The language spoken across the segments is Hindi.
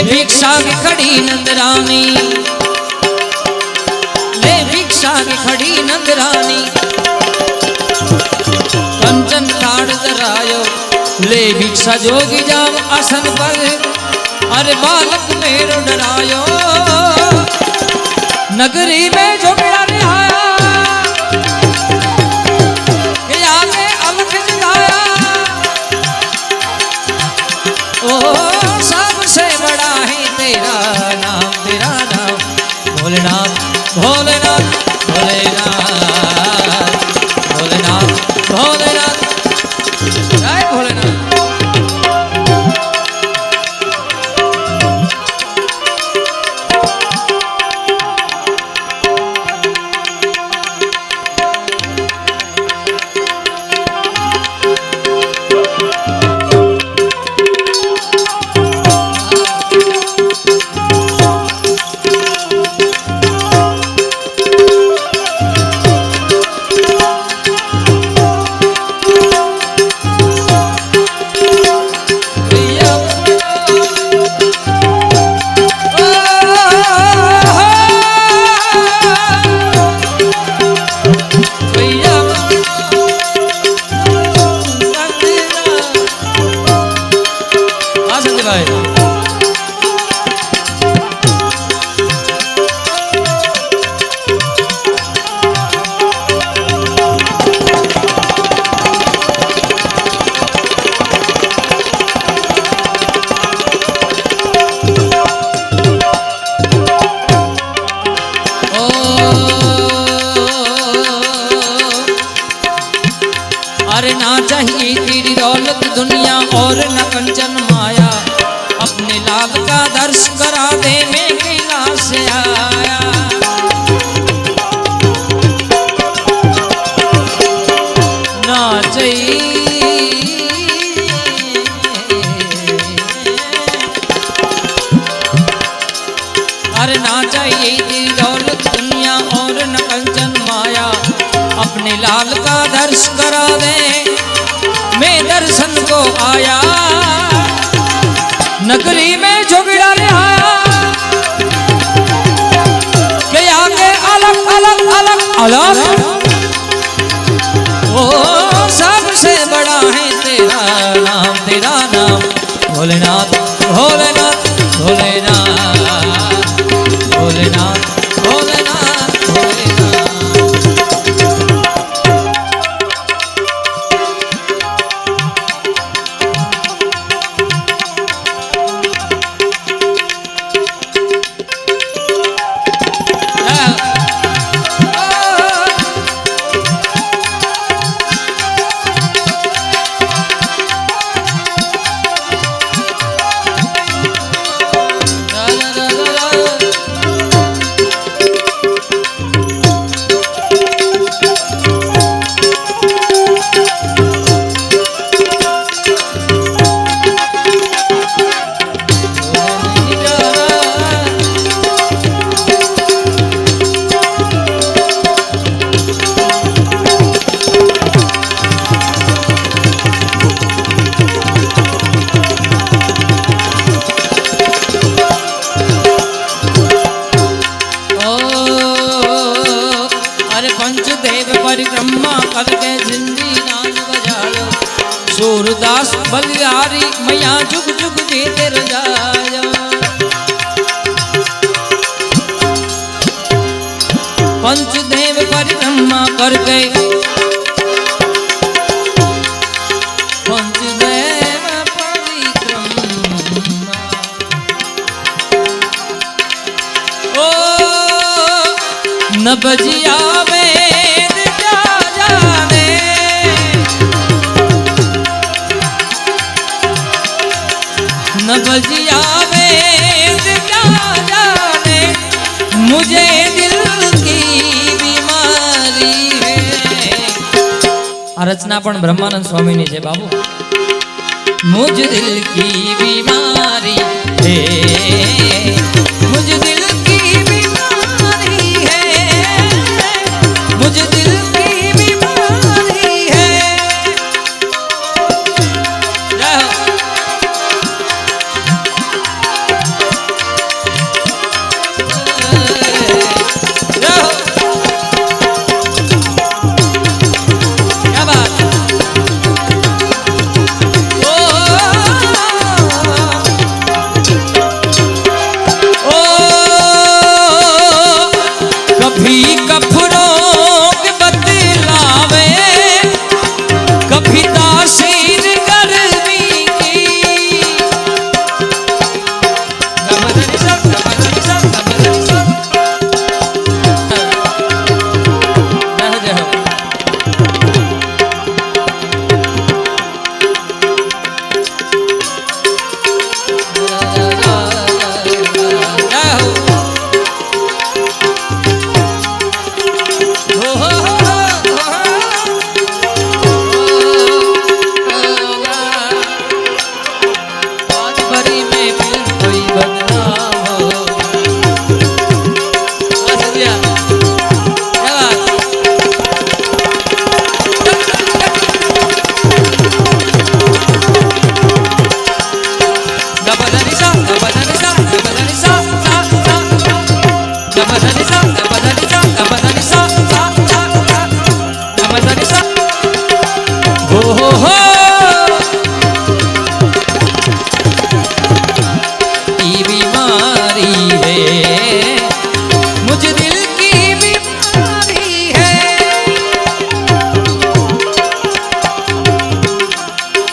भिक्षा की खड़ी नंदरानी, ले भिक्षा की खड़ी नंदरानी, कंचन ठाड़ धरायो, ले भिक्षा जोगी जाम आसन पर, अरे बालक मेरो डरायो, नगरी में जो मेरा रिहाया, के आगे अलख जगाया, ओ सबसे बड़ा है तेरा नाम, तेरा नाम भोलेनाथ, भोलेनाथ, भोलेनाथ, भोलेनाथ, भोलेनाथ, जय भोलेनाथ। अरे ना चाहिए तेरी दौलत दुनिया और न कंचन माया, अपने लाल का दर्श करा दे, मैं कैलाश से आया। ना चाहिए, अरे ना चाहिए तेरी दौलत दुनिया और न कंचन माया, अपने लाल का दर्श करा दे, मैं दर्शन को आया, नगरी में झोगड़ा रिहाया, के आगे अलग अलग अलग अलग, ओ सबसे बड़ा है तेरा नाम, तेरा नाम भोलेनाथ, भोलेनाथ, भोलेनाथ, भोलेनाथ, भोलेनाथ, भोलेनाथ। परिक्रमा करके जिंदी नाच बजायो, सूरदास बलिहारी मैया जुग जुग जीते रजाया। पंचदेव परिक्रमा करके, पंचदेव परिक्रमा, ओ न बजिया वेद क्या जाने, न बजिया वेद क्या जाने, मुझे दिल की बीमारी है। आ रचना पण ब्रह्मानंद स्वामी ની છે બાબુ। मुझ दिल की बीमारी है, मुझ दिल की बीमारी है, मुझ दिल की बीमारी है। उदासीन गर्मी की गमदनी सा गमदनी सा गमदनी सा रह जाओ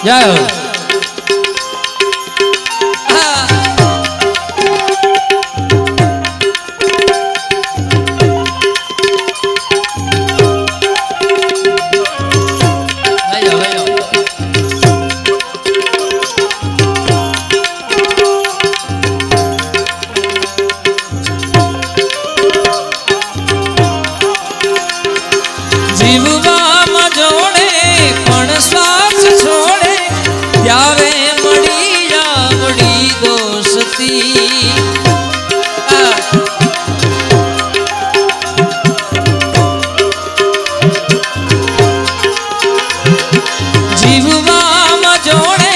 जाओ जीववा मजोड़े पण श्वास छोड़े त्यारे मड़ी आवड़ी दोस्ती जीववा मजोड़े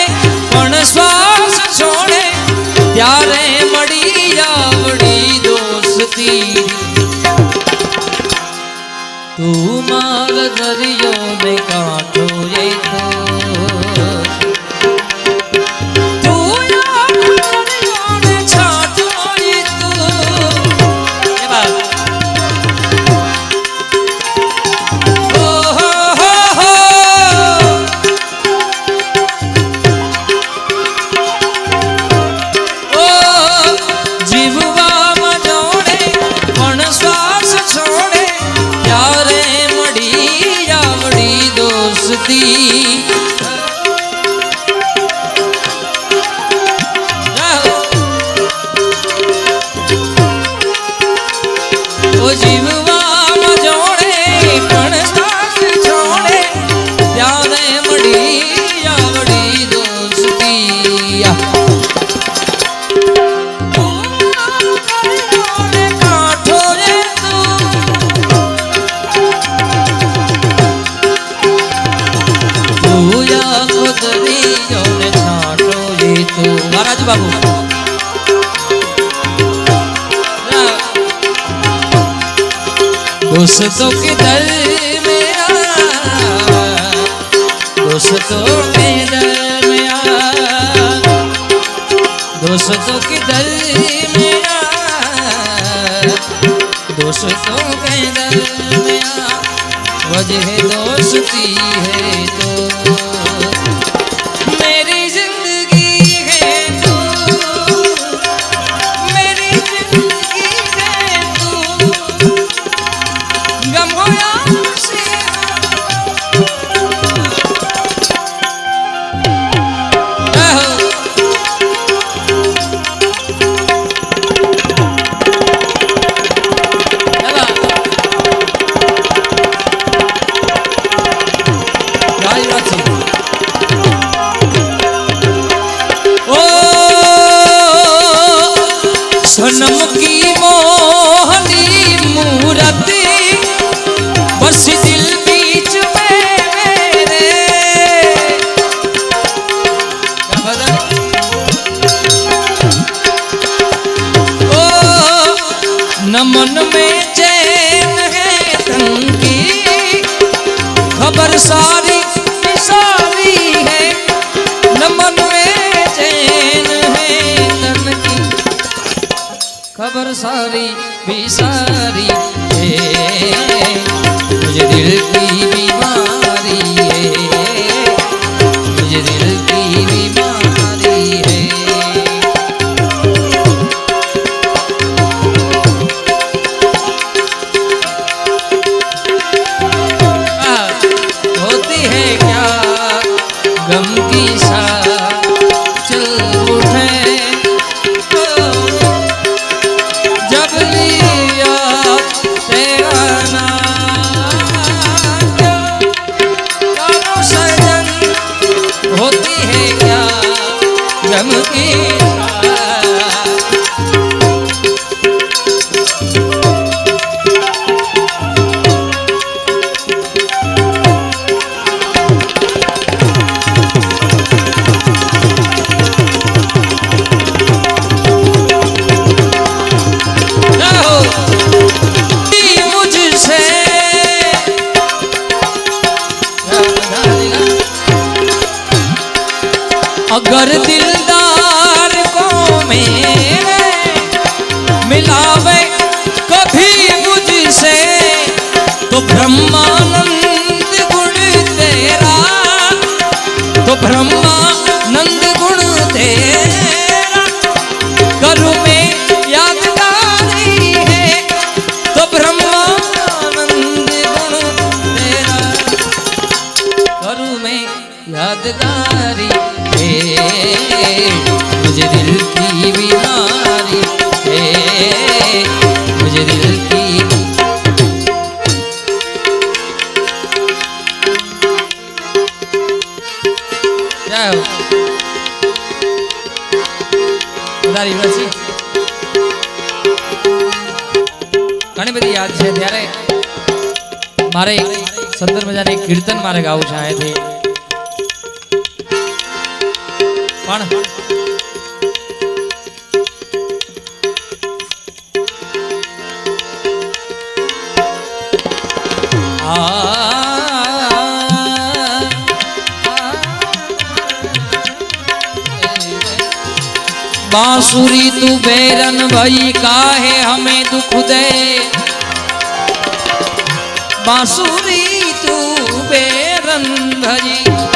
पण श्वास छोड़े त्यारे मड़ी आवड़ी दोस्ती तू माल दरियो में कांठो ये तू यार दरियो में छाटो ये तू ये बात ओ हो ओ जीववा मजोड़े पण श्वास छोड़े यारे दोस्ती ओ जीववा मजोड़े पण श्वास छोड़े यारे मड़ी आवड़ी दोस्ती महाराज बाबू दोस्तों के दर मेरा दोस्तों के दर मेरा दोस्तों के दर मेरा दोस्तों के दर मेरा वजह दोस्ती है तो सनम की मोहनी मूरती बस दिल बीच में मेरे ओ न मन में चैन है तन की खबर सारी सारी है न मन में चैन है तन की खबर सारी भी सारी है मुझे दिल की बीमारी है सा चल उठे जब लिया तेरा नाम करो सजन होती है क्या गम की अगर दिलदार को मेरे मिलावे कभी मुझसे तो ब्रह्मानंद गुण तेरा तो ब्रह्मानंद गुण तेरा करूँ में यादगारी है तो ब्रह्मानंद गुण तेरा करूँ में यादगारी मुझे दिल की बीमारी है मुझे दिल की क्या हो ઉદારી વસી ઘણી બધી યાદ છે ત્યારે મારે સુંદર મજાનું એક કીર્તન મારે ગાવું છે અહીંથી પણ बांसुरी तू बेरन भई काहे हमें दुख दे बांसुरी तू बेरन भई